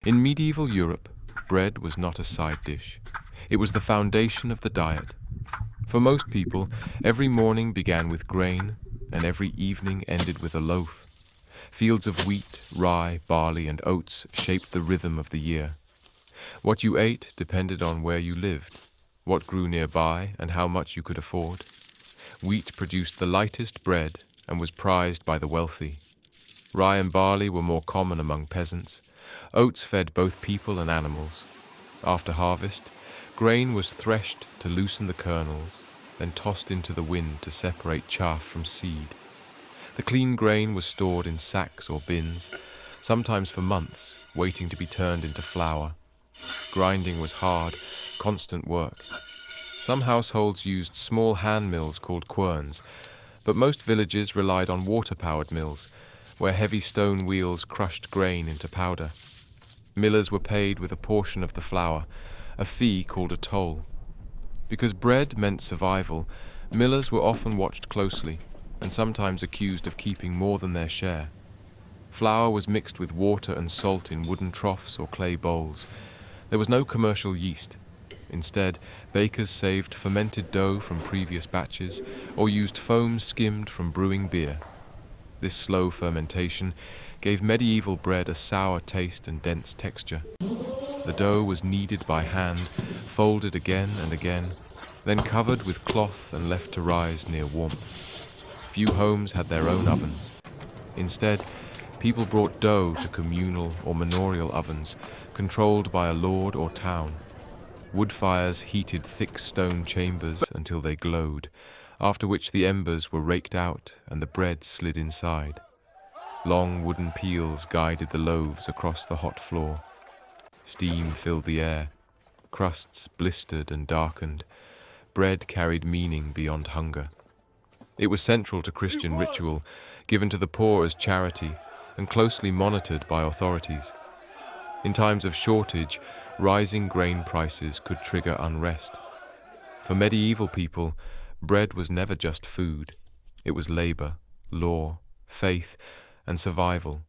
In medieval Europe, bread was not a side dish. It was the foundation of the diet. For most people, every morning began with grain, and every evening ended with a loaf. Fields of wheat, rye, barley, and oats shaped the rhythm of the year. What you ate depended on where you lived, what grew nearby, and how much you could afford. Wheat produced the lightest bread and was prized by the wealthy. Rye and barley were more common among peasants. Oats fed both people and animals. After harvest, grain was threshed to loosen the kernels, then tossed into the wind to separate chaff from seed. The clean grain was stored in sacks or bins, sometimes for months, waiting to be turned into flour. Grinding was hard, constant work. Some households used small hand mills called querns, but most villages relied on water-powered mills, where heavy stone wheels crushed grain into powder. Millers were paid with a portion of the flour, a fee called a toll. Because bread meant survival, millers were often watched closely, and sometimes accused of keeping more than their share. Flour was mixed with water and salt in wooden troughs or clay bowls. There was no commercial yeast. Instead, bakers saved fermented dough from previous batches or used foam skimmed from brewing beer. This slow fermentation gave medieval bread a sour taste and dense texture. The dough was kneaded by hand, folded again and again, then covered with cloth and left to rise near warmth. Few homes had their own ovens. Instead, people brought dough to communal or manorial ovens, controlled by a lord or town. Wood fires heated thick stone chambers until they glowed, after which the embers were raked out and the bread slid inside. Long wooden peels guided the loaves across the hot floor. Steam filled the air. Crusts blistered and darkened. Bread carried meaning beyond hunger. It was central to Christian ritual, given to the poor as charity, and closely monitored by authorities. In times of shortage, rising grain prices could trigger unrest. For medieval people, bread was never just food. It was labor, law, faith, and survival.